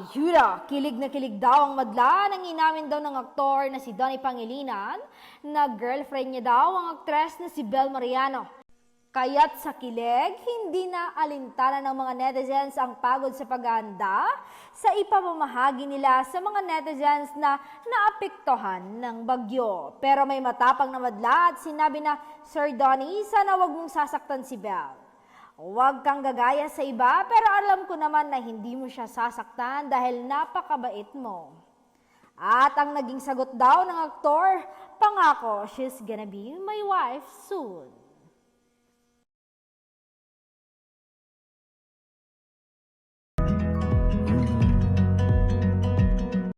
Ayuda, kilig na kilig daw ang madla nang inamin daw ng aktor na si Donnie Pangilinan na girlfriend niya daw ang aktres na si Bel Mariano. Kaya't sa kilig, hindi na alintana ng mga netizens ang pagod sa paghahanda sa ipamamahagi nila sa mga netizens na naapektuhan ng bagyo. Pero may matapang na madla at sinabi na, Sir Donnie, sana wag mong sasaktan si Bel. Huwag kang gagaya sa iba pero alam ko naman na hindi mo siya sasaktan dahil napakabait mo. At ang naging sagot daw ng aktor, pangako, she's gonna be my wife soon.